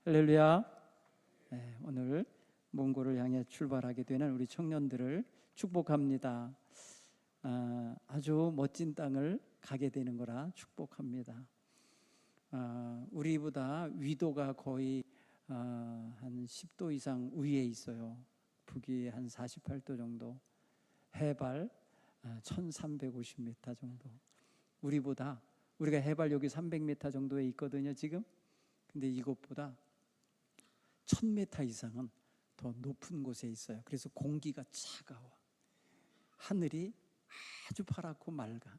할렐루야. 네, 오늘 몽골을 향해 출발하게 되는 우리 청년들을 축복합니다. 아주 멋진 땅을 가게 되는 거라 축복합니다. 우리보다 위도가 거의 한 10도 이상 위에 있어요. 북위 한 48도 정도, 해발 1350m 정도. 우리가 해발 여기 300m 정도에 있거든요 지금. 근데 이것보다 1000m 이상은 더 높은 곳에 있어요. 그래서 공기가 차가워. 하늘이 아주 파랗고 맑아.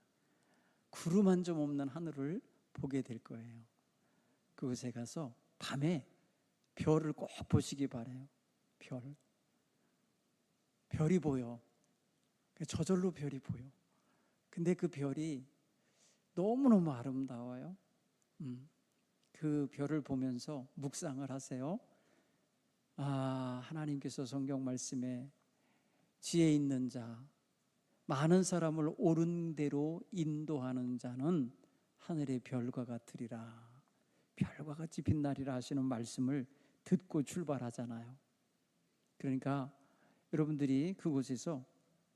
구름 한 점 없는 하늘을 보게 될 거예요. 그곳에 가서 밤에 별을 꼭 보시기 바라요. 별이 보여. 저절로 별이 보여. 근데 그 별이 너무너무 아름다워요. 그 별을 보면서 묵상을 하세요. 하나님께서 성경 말씀에 지혜 있는 자, 많은 사람을 옳은 대로 인도하는 자는 하늘의 별과 같으리라, 별과 같이 빛나리라 하시는 말씀을 듣고 출발하잖아요. 그러니까 여러분들이 그곳에서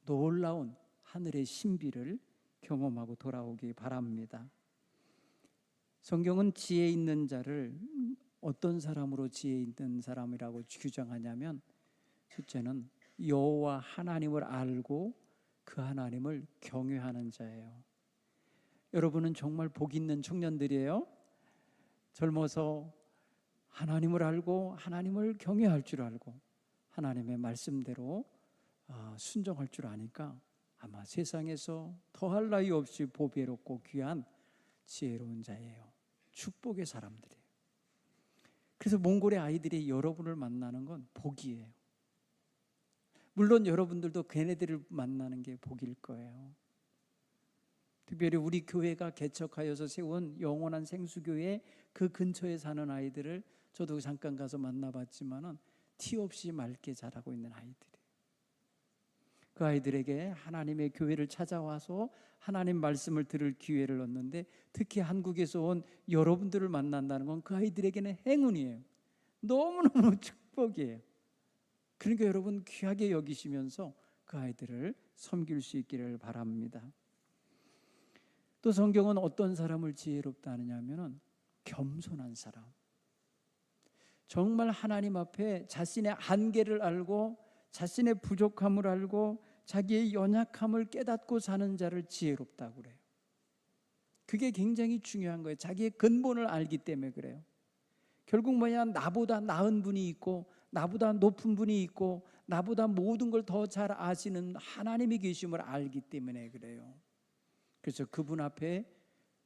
놀라운 하늘의 신비를 경험하고 돌아오기 바랍니다. 성경은 지혜 있는 자를 어떤 사람으로 지혜 있는 사람이라고 규정하냐면, 첫째는 여호와 하나님을 알고 그 하나님을 경외하는 자예요. 여러분은 정말 복 있는 청년들이에요. 젊어서 하나님을 알고 하나님을 경외할 줄 알고 하나님의 말씀대로 순종할 줄 아니까 아마 세상에서 더할 나위 없이 보배롭고 귀한 지혜로운 자예요. 축복의 사람들이에요. 그래서 몽골의 아이들이 여러분을 만나는 건 복이에요. 물론 여러분들도 걔네들을 만나는 게 복일 거예요. 특별히 우리 교회가 개척하여서 세운 영원한 생수교회 그 근처에 사는 아이들을 저도 잠깐 가서 만나봤지만은 티 없이 맑게 자라고 있는 아이들이에요. 그 아이들에게 하나님의 교회를 찾아와서 하나님 말씀을 들을 기회를 얻는데, 특히 한국에서 온 여러분들을 만난다는 건 그 아이들에게는 행운이에요. 너무너무 축복이에요. 그러니까 여러분 귀하게 여기시면서 그 아이들을 섬길 수 있기를 바랍니다. 또 성경은 어떤 사람을 지혜롭다 하느냐면 겸손한 사람, 정말 하나님 앞에 자신의 한계를 알고 자신의 부족함을 알고 자기의 연약함을 깨닫고 사는 자를 지혜롭다고 그래요. 그게 굉장히 중요한 거예요. 자기의 근본을 알기 때문에 그래요. 결국 뭐냐, 나보다 나은 분이 있고 나보다 높은 분이 있고 나보다 모든 걸 더 잘 아시는 하나님이 계심을 알기 때문에 그래요. 그래서 그분 앞에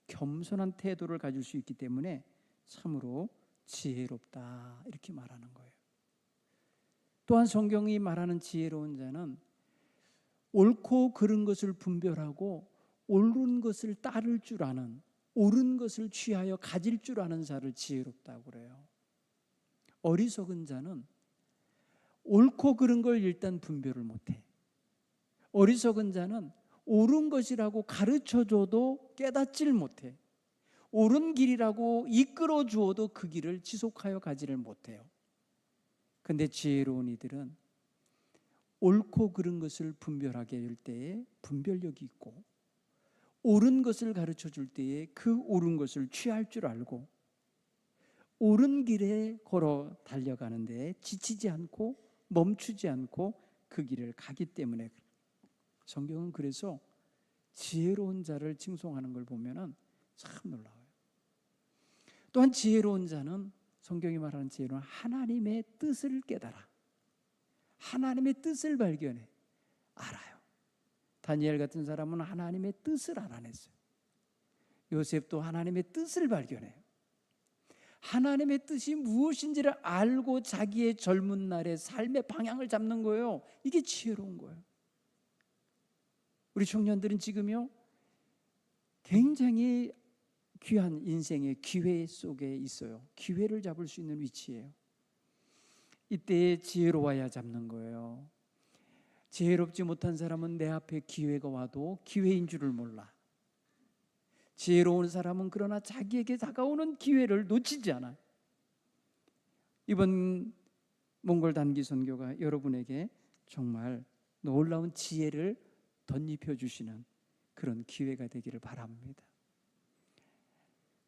겸손한 태도를 가질 수 있기 때문에 참으로 지혜롭다 이렇게 말하는 거예요. 또한 성경이 말하는 지혜로운 자는 옳고 그른 것을 분별하고 옳은 것을 따를 줄 아는, 옳은 것을 취하여 가질 줄 아는 자를 지혜롭다고 그래요. 어리석은 자는 옳고 그른 걸 일단 분별을 못해. 어리석은 자는 옳은 것이라고 가르쳐줘도 깨닫질 못해. 옳은 길이라고 이끌어 주어도 그 길을 지속하여 가지를 못해요. 근데 지혜로운 이들은 옳고 그른 것을 분별하게 할 때에 분별력이 있고, 옳은 것을 가르쳐 줄 때에 그 옳은 것을 취할 줄 알고, 옳은 길에 걸어 달려가는 데에 지치지 않고 멈추지 않고 그 길을 가기 때문에 성경은 그래서 지혜로운 자를 칭송하는 걸 보면 참 놀라워요. 또한 지혜로운 자는, 성경이 말하는 지혜로운 하나님의 뜻을 깨달아. 하나님의 뜻을 발견해. 알아요. 다니엘 같은 사람은 하나님의 뜻을 알아냈어요. 요셉도 하나님의 뜻을 발견해요. 하나님의 뜻이 무엇인지를 알고 자기의 젊은 날의 삶의 방향을 잡는 거예요. 이게 지혜로운 거예요. 우리 청년들은 지금요 굉장히 귀한 인생의 기회 속에 있어요. 기회를 잡을 수 있는 위치예요. 이때에 지혜로워야 잡는 거예요. 지혜롭지 못한 사람은 내 앞에 기회가 와도 기회인 줄을 몰라. 지혜로운 사람은 그러나 자기에게 다가오는 기회를 놓치지 않아요. 이번 몽골 단기 선교가 여러분에게 정말 놀라운 지혜를 덧입혀 주시는 그런 기회가 되기를 바랍니다.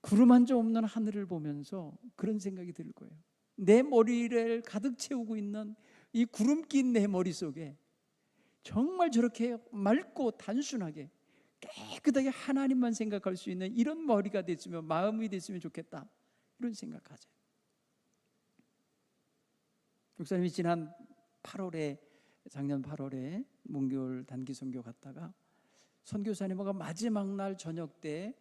구름 한 점 없는 하늘을 보면서 그런 생각이 들 거예요. 내 머리를 가득 채우고 있는 이 구름 낀 내 머릿속에 정말 저렇게 맑고 단순하게 깨끗하게 하나님만 생각할 수 있는 이런 머리가 됐으면, 마음이 됐으면 좋겠다, 이런 생각하죠. 목사님이 지난 8월에, 작년 8월에 몽골 단기 선교 갔다가 선교사님과 마지막 날 저녁 때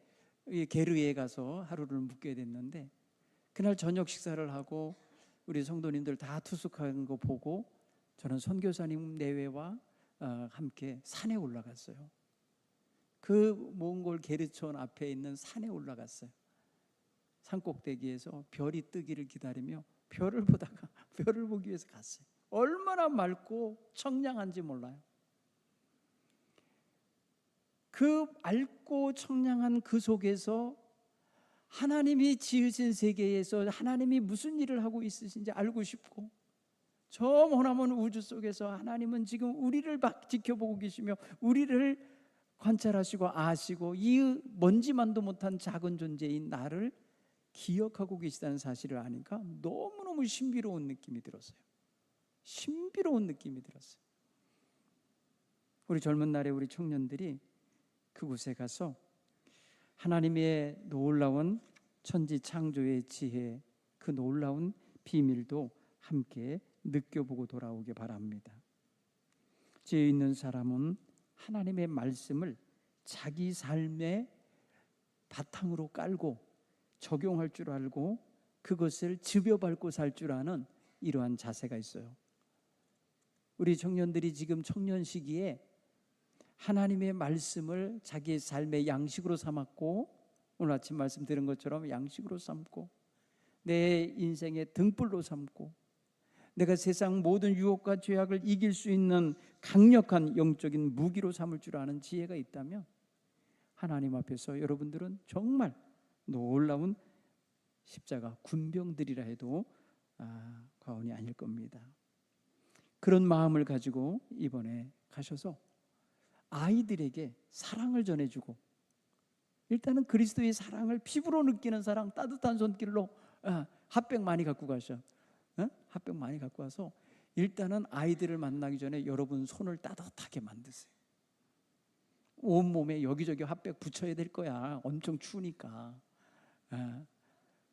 게르에 가서 하루를 묵게 됐는데, 그날 저녁 식사를 하고 우리 성도님들 다 투숙한 거 보고 저는 선교사님 내외와 함께 산에 올라갔어요. 그 몽골 게르촌 앞에 있는 산에 올라갔어요. 산 꼭대기에서 별이 뜨기를 기다리며 별을 보다가 별을 보기 위해서 갔어요. 얼마나 맑고 청량한지 몰라요. 그 맑고 청량한 그 속에서 하나님이 지으신 세계에서 하나님이 무슨 일을 하고 있으신지 알고 싶고, 저 머나먼 우주 속에서 하나님은 지금 우리를 지켜보고 계시며 우리를 관찰하시고 아시고 이 먼지만도 못한 작은 존재인 나를 기억하고 계시다는 사실을 아니까 너무너무 신비로운 느낌이 들었어요. 신비로운 느낌이 들었어요. 우리 젊은 날에 우리 청년들이 그곳에 가서 하나님의 놀라운 천지 창조의 지혜, 그 놀라운 비밀도 함께 느껴보고 돌아오기 바랍니다. 지혜 있는 사람은 하나님의 말씀을 자기 삶의 바탕으로 깔고 적용할 줄 알고 그것을 지벼밟고 살 줄 아는 이러한 자세가 있어요. 우리 청년들이 지금 청년 시기에 하나님의 말씀을 자기의 삶의 양식으로 삼았고, 오늘 아침 말씀 드린 것처럼 양식으로 삼고 내 인생의 등불로 삼고 내가 세상 모든 유혹과 죄악을 이길 수 있는 강력한 영적인 무기로 삼을 줄 아는 지혜가 있다면 하나님 앞에서 여러분들은 정말 놀라운 십자가 군병들이라 해도 과언이 아닐 겁니다. 그런 마음을 가지고 이번에 가셔서 아이들에게 사랑을 전해주고, 일단은 그리스도의 사랑을 피부로 느끼는 사랑, 따뜻한 손길로 핫백 많이 갖고 가셔. 핫백 많이 갖고 와서 일단은 아이들을 만나기 전에 여러분 손을 따뜻하게 만드세요. 온몸에 여기저기 핫백 붙여야 될 거야. 엄청 추우니까.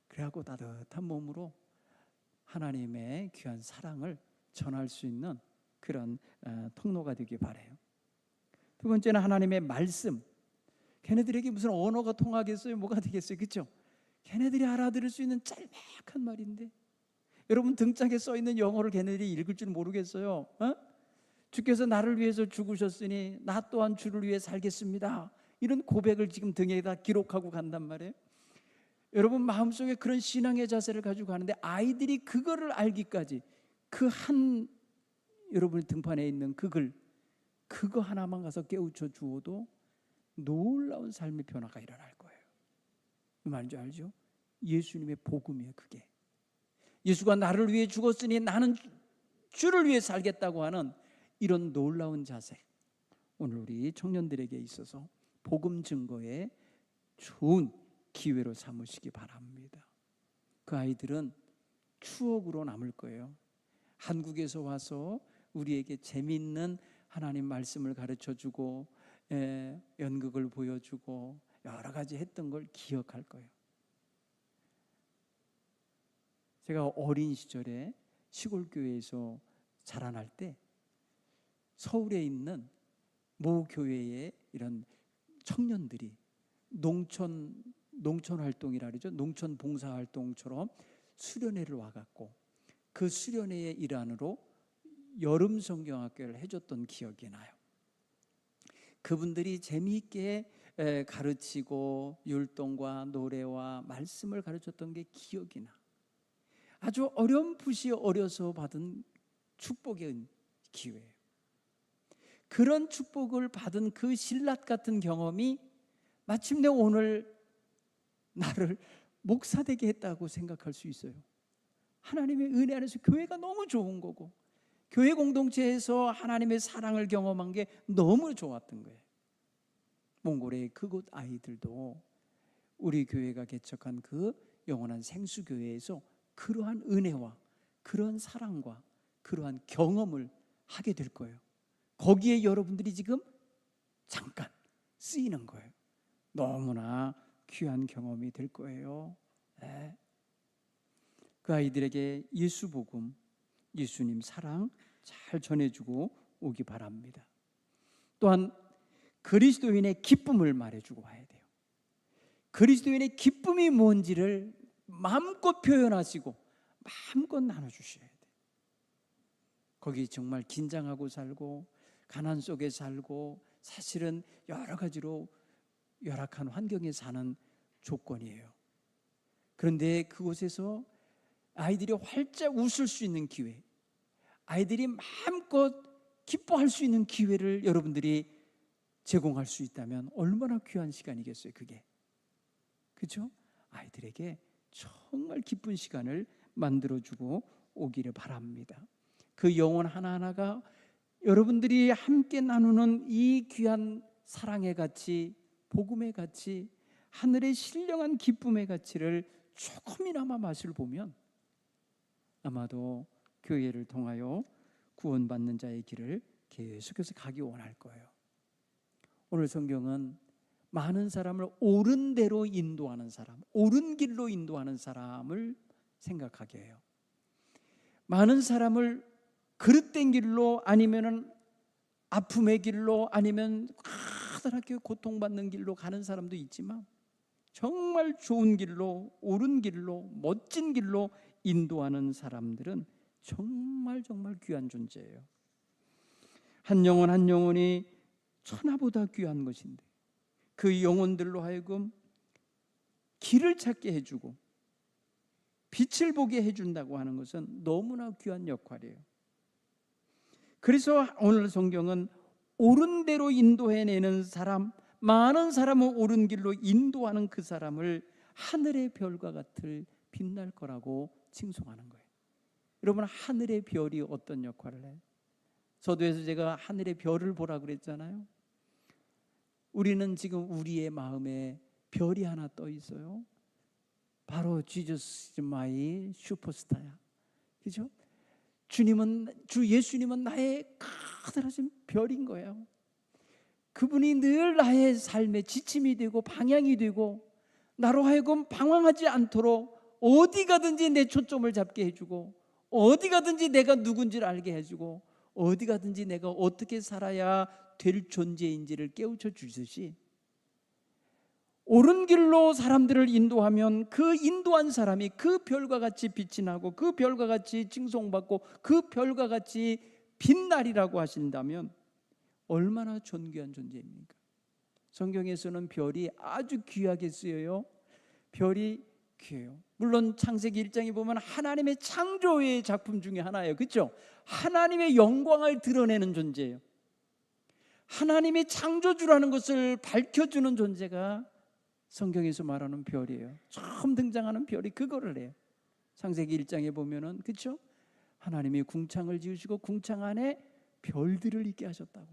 그래갖고 따뜻한 몸으로 하나님의 귀한 사랑을 전할 수 있는 그런 통로가 되길 바라요. 두 번째는 하나님의 말씀. 걔네들에게 무슨 언어가 통하겠어요? 뭐가 되겠어요? 그렇죠? 걔네들이 알아들을 수 있는 짤막한 말인데, 여러분 등짝에 써 있는 영어를 걔네들이 읽을 줄 모르겠어요. 주께서 나를 위해서 죽으셨으니 나 또한 주를 위해 살겠습니다. 이런 고백을 지금 등에다 기록하고 간단 말이에요. 여러분 마음속에 그런 신앙의 자세를 가지고 가는데, 아이들이 그거를 알기까지 그 한 여러분 등판에 있는 그 글, 그거 하나만 가서 깨우쳐 주어도 놀라운 삶의 변화가 일어날 거예요. 그 말인 줄 알죠? 예수님의 복음이에요. 그게 예수가 나를 위해 죽었으니 나는 주를 위해 살겠다고 하는 이런 놀라운 자세, 오늘 우리 청년들에게 있어서 복음 증거의 좋은 기회로 삼으시기 바랍니다. 그 아이들은 추억으로 남을 거예요. 한국에서 와서 우리에게 재미있는 하나님 말씀을 가르쳐주고 연극을 보여주고 여러 가지 했던 걸 기억할 거예요. 제가 어린 시절에 시골 교회에서 자라날 때 서울에 있는 모 교회의 이런 청년들이 농촌 활동이라 그러죠. 농촌 봉사 활동처럼 수련회를 와갖고 그 수련회의 일환으로 여름 성경학교를 해줬던 기억이 나요. 그분들이 재미있게 가르치고 율동과 노래와 말씀을 가르쳤던 게 기억이 나. 아주 어렴풋이 어려서 받은 축복의 기회예요. 그런 축복을 받은 그 신라 같은 경험이 마침내 오늘 나를 목사되게 했다고 생각할 수 있어요. 하나님의 은혜 안에서 교회가 너무 좋은 거고, 교회 공동체에서 하나님의 사랑을 경험한 게 너무 좋았던 거예요. 몽골의 그곳 아이들도 우리 교회가 개척한 그 영원한 생수교회에서 그러한 은혜와 그러한 사랑과 그러한 경험을 하게 될 거예요. 거기에 여러분들이 지금 잠깐 쓰이는 거예요. 너무나 귀한 경험이 될 거예요. 네. 그 아이들에게 예수 복음, 예수님 사랑 잘 전해주고 오기 바랍니다. 또한 그리스도인의 기쁨을 말해주고 와야 돼요. 그리스도인의 기쁨이 뭔지를 마음껏 표현하시고 마음껏 나눠주셔야 돼요. 거기 정말 긴장하고 살고 가난 속에 살고 사실은 여러 가지로 열악한 환경에 사는 조건이에요. 그런데 그곳에서 아이들이 활짝 웃을 수 있는 기회, 아이들이 마음껏 기뻐할 수 있는 기회를 여러분들이 제공할 수 있다면 얼마나 귀한 시간이겠어요, 그게. 그렇죠? 아이들에게 정말 기쁜 시간을 만들어주고 오기를 바랍니다. 그 영혼 하나하나가 여러분들이 함께 나누는 이 귀한 사랑의 가치, 복음의 가치, 하늘의 신령한 기쁨의 가치를 조금이나마 맛을 보면 아마도 교회를 통하여 구원받는 자의 길을 계속해서 가기 원할 거예요. 오늘 성경은 많은 사람을 옳은 대로 인도하는 사람, 옳은 길로 인도하는 사람을 생각하게 해요. 많은 사람을 그릇된 길로, 아니면은 아픔의 길로, 아니면 커다랗게 고통받는 길로 가는 사람도 있지만 정말 좋은 길로, 옳은 길로, 멋진 길로 인도하는 사람들은 정말 귀한 존재예요. 한 영혼 한 영혼이 천하보다 귀한 것인데 그 영혼들로 하여금 길을 찾게 해주고 빛을 보게 해준다고 하는 것은 너무나 귀한 역할이에요. 그래서 오늘 성경은 옳은 대로 인도해내는 사람, 많은 사람을 옳은 길로 인도하는 그 사람을 하늘의 별과 같을 빛날 거라고 칭송하는 거예요. 여러분, 하늘의 별이 어떤 역할을 해요? 서두에서 제가 하늘의 별을 보라 그랬잖아요. 우리는 지금 우리의 마음에 별이 하나 떠 있어요. 바로 Jesus my 슈퍼스타야. 그죠? 주 예수님은 나의 커다란 별인 거예요. 그분이 늘 나의 삶의 지침이 되고 방향이 되고 나로 하여금 방황하지 않도록 어디 가든지 내 초점을 잡게 해주고 어디 가든지 내가 누군지를 알게 해주고 어디 가든지 내가 어떻게 살아야 될 존재인지를 깨우쳐 주듯이 옳은 길로 사람들을 인도하면 그 인도한 사람이 그 별과 같이 빛이 나고 그 별과 같이 칭송받고 그 별과 같이 빛나리라고 하신다면 얼마나 존귀한 존재입니까? 성경에서는 별이 아주 귀하게 쓰여요. 별이 귀해요. 물론 창세기 1장에 보면 하나님의 창조의 작품 중에 하나예요. 그렇죠? 하나님의 영광을 드러내는 존재예요. 하나님의 창조주라는 것을 밝혀주는 존재가 성경에서 말하는 별이에요. 처음 등장하는 별이 그거를 해요. 창세기 1장에 보면은, 그렇죠? 하나님이 궁창을 지으시고 궁창 안에 별들을 있게 하셨다고.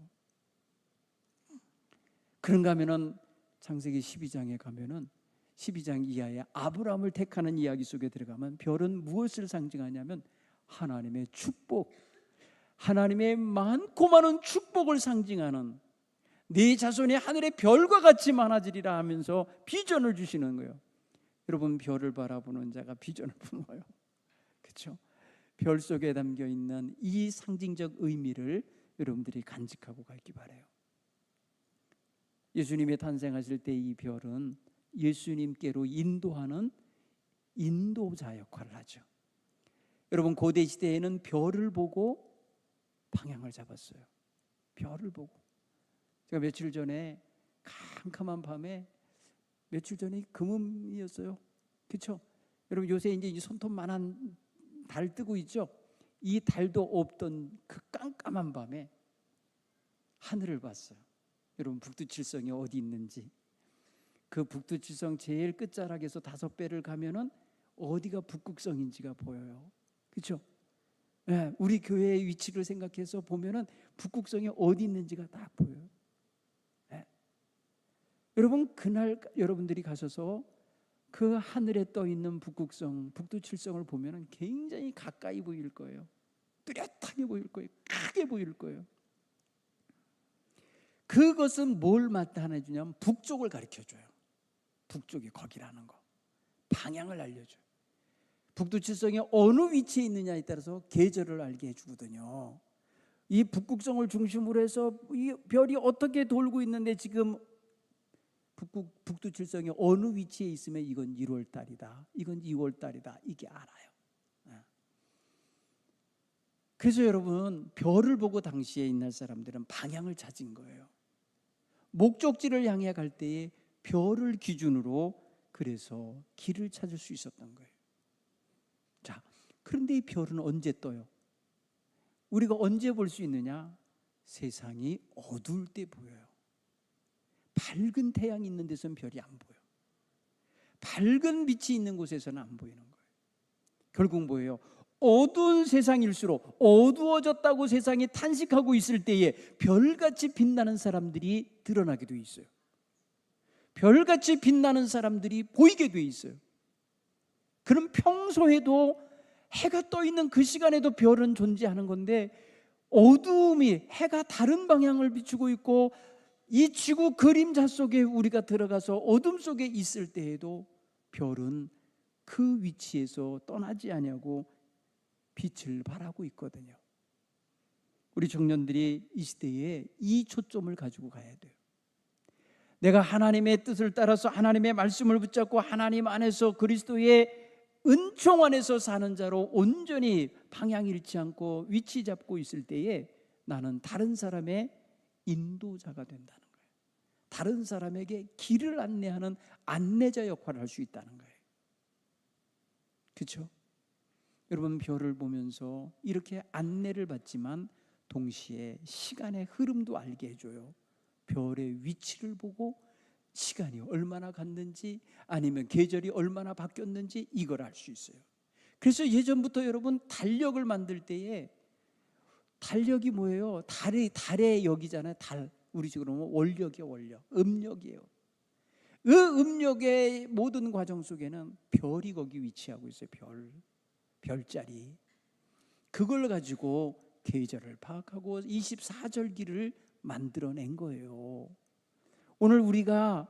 그런가 하면은 창세기 12장에 가면은 12장 이하에 아브라함을 택하는 이야기 속에 들어가면 별은 무엇을 상징하냐면 하나님의 축복, 하나님의 많고 많은 축복을 상징하는 네 자손이 하늘의 별과 같이 많아지리라 하면서 비전을 주시는 거예요. 여러분, 별을 바라보는 자가 비전을 품어요. 그렇죠? 별 속에 담겨 있는 이 상징적 의미를 여러분들이 간직하고 가기 바라요. 예수님이 탄생하실 때 이 별은 예수님께로 인도하는 인도자 역할을 하죠. 여러분, 고대 시대에는 별을 보고 방향을 잡았어요. 별을 보고. 제가 며칠 전에 캄캄한 밤에, 며칠 전에 금음이었어요. 그렇죠? 여러분, 요새 이제 손톱만한 달 뜨고 있죠? 이 달도 없던 그 깜깜한 밤에 하늘을 봤어요. 여러분, 북두칠성이 어디 있는지, 그 북두칠성 제일 끝자락에서 5배를 가면은 어디가 북극성인지가 보여요. 그렇죠? 예, 우리 교회의 위치를 생각해서 보면은 북극성이 어디 있는지가 딱 보여요. 예. 여러분, 그날 여러분들이 가셔서 그 하늘에 떠 있는 북극성, 북두칠성을 보면은 굉장히 가까이 보일 거예요. 뚜렷하게 보일 거예요. 크게 보일 거예요. 그것은 뭘 나타내주냐면 북쪽을 가르쳐줘요. 북쪽이 거기라는 거, 방향을 알려줘요. 북두칠성이 어느 위치에 있느냐에 따라서 계절을 알게 해주거든요. 이 북극성을 중심으로 해서 이 별이 어떻게 돌고 있는데 지금 북두칠성이 어느 위치에 있으면 이건 1월 달이다, 이건 2월 달이다, 이게 알아요. 그래서 여러분, 별을 보고 당시에 옛날 사람들은 방향을 찾은 거예요. 목적지를 향해 갈 때에 별을 기준으로 그래서 길을 찾을 수 있었던 거예요. 자, 그런데 이 별은 언제 떠요? 우리가 언제 볼 수 있느냐? 세상이 어두울 때 보여요. 밝은 태양이 있는 데서는 별이 안 보여. 밝은 빛이 있는 곳에서는 안 보이는 거예요. 결국 뭐예요? 어두운 세상일수록 어두워졌다고 세상이 탄식하고 있을 때에 별같이 빛나는 사람들이 드러나게 돼 있어요. 별같이 빛나는 사람들이 보이게 돼 있어요. 그럼 평소에도 해가 떠 있는 그 시간에도 별은 존재하는 건데, 어두움이, 해가 다른 방향을 비추고 있고 이 지구 그림자 속에 우리가 들어가서 어둠 속에 있을 때에도 별은 그 위치에서 떠나지 않냐고 빛을 발하고 있거든요. 우리 청년들이 이 시대에 이 초점을 가지고 가야 돼요. 내가 하나님의 뜻을 따라서 하나님의 말씀을 붙잡고 하나님 안에서 그리스도의 은총 안에서 사는 자로 온전히 방향 잃지 않고 위치 잡고 있을 때에 나는 다른 사람의 인도자가 된다는 거예요. 다른 사람에게 길을 안내하는 안내자 역할을 할 수 있다는 거예요. 그렇죠? 여러분, 별을 보면서 이렇게 안내를 받지만 동시에 시간의 흐름도 알게 해줘요. 별의 위치를 보고 시간이 얼마나 갔는지 아니면 계절이 얼마나 바뀌었는지 이걸 알 수 있어요. 그래서 예전부터 여러분, 달력을 만들 때에 달력이 뭐예요? 달의 역이잖아요. 달. 우리 식으로 월력이에요. 월력. 음력이에요. 그 음력의 모든 과정 속에는 별이 거기 위치하고 있어요. 별자리. 그걸 가지고 계절을 파악하고 24절기를 만들어낸 거예요. 오늘 우리가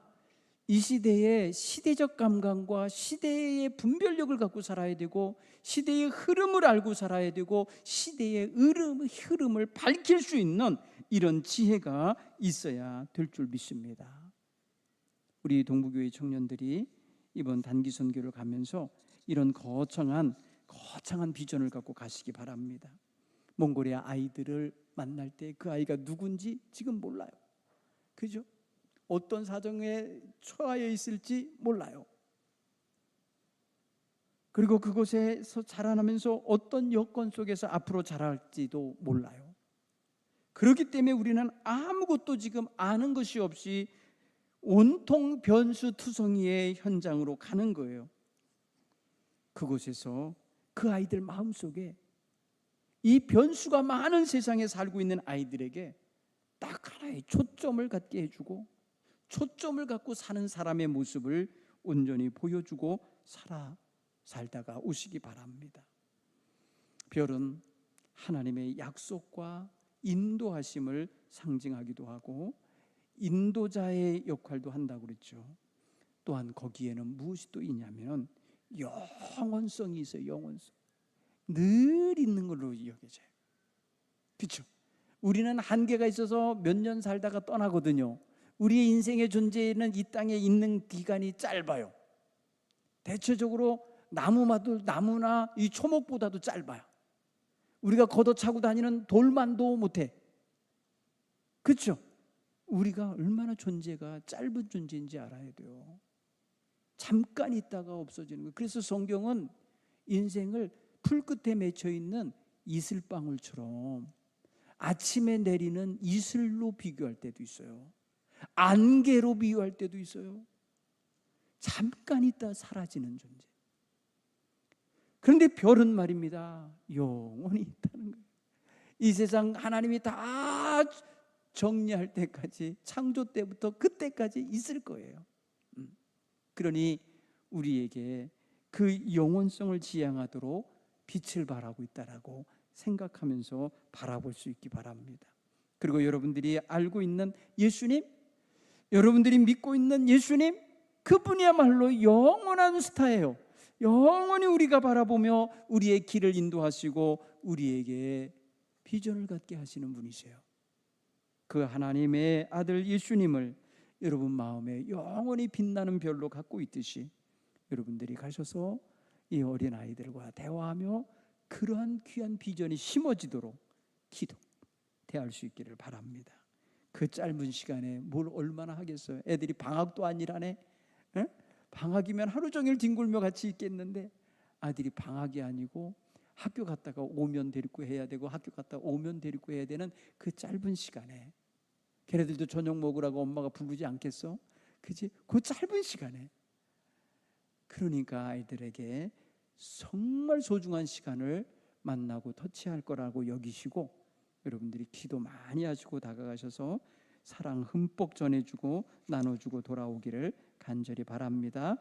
이 시대의 시대적 감각과 시대의 분별력을 갖고 살아야 되고 시대의 흐름을 알고 살아야 되고 시대의 흐름을 밝힐 수 있는 이런 지혜가 있어야 될 줄 믿습니다. 우리 동부교회 청년들이 이번 단기 선교를 가면서 이런 거창한 비전을 갖고 가시기 바랍니다. 몽골의 아이들을 만날 때 그 아이가 누군지 지금 몰라요. 그죠? 어떤 사정에 처하여 있을지 몰라요. 그리고 그곳에서 자라나면서 어떤 여건 속에서 앞으로 자랄지도 몰라요. 그렇기 때문에 우리는 아무것도 지금 아는 것이 없이 온통 변수투성이의 현장으로 가는 거예요. 그곳에서 그 아이들 마음속에 이 변수가 많은 세상에 살고 있는 아이들에게 딱 하나의 초점을 갖게 해주고 초점을 갖고 사는 사람의 모습을 온전히 보여주고 살다가 오시기 바랍니다. 별은 하나님의 약속과 인도하심을 상징하기도 하고 인도자의 역할도 한다고 그랬죠. 또한 거기에는 무엇이 또 있냐면 영원성이 있어요. 영원성. 늘 있는 걸로 여겨져요. 그렇죠? 우리는 한계가 있어서 몇 년 살다가 떠나거든요. 우리의 인생의 존재는 이 땅에 있는 기간이 짧아요. 대체적으로 나무나 이 초목보다도 짧아요. 우리가 걷어차고 다니는 돌만도 못해. 그렇죠? 우리가 얼마나 존재가 짧은 존재인지 알아야 돼요. 잠깐 있다가 없어지는 거예요. 그래서 성경은 인생을 풀 끝에 맺혀 있는 이슬방울처럼 아침에 내리는 이슬로 비교할 때도 있어요. 안개로 비유할 때도 있어요. 잠깐 있다 사라지는 존재. 그런데 별은 말입니다, 영원히 있다는 거예요. 이 세상 하나님이 다 정리할 때까지, 창조 때부터 그때까지 있을 거예요. 그러니 우리에게 그 영원성을 지향하도록 빛을 발하고 있다라고 생각하면서 바라볼 수 있기 바랍니다. 그리고 여러분들이 알고 있는 예수님, 여러분들이 믿고 있는 예수님, 그분이야말로 영원한 스타예요. 영원히 우리가 바라보며 우리의 길을 인도하시고 우리에게 비전을 갖게 하시는 분이세요. 그 하나님의 아들 예수님을 여러분 마음에 영원히 빛나는 별로 갖고 있듯이 여러분들이 가셔서 이 어린아이들과 대화하며 그러한 귀한 비전이 심어지도록 대할 수 있기를 바랍니다. 그 짧은 시간에 뭘 얼마나 하겠어요. 애들이 방학도 아니라네. 에? 방학이면 하루 종일 뒹굴며 같이 있겠는데 아들이 방학이 아니고 학교 갔다가 오면 데리고 해야 되고 학교 갔다가 오면 데리고 해야 되는 그 짧은 시간에 걔네들도 저녁 먹으라고 엄마가 부르지 않겠어? 그치? 그 짧은 시간에 그러니까 아이들에게 정말 소중한 시간을 만나고 터치할 거라고 여기시고 여러분들이 기도 많이 하시고 다가가셔서 사랑 흠뻑 전해주고 나눠주고 돌아오기를 간절히 바랍니다.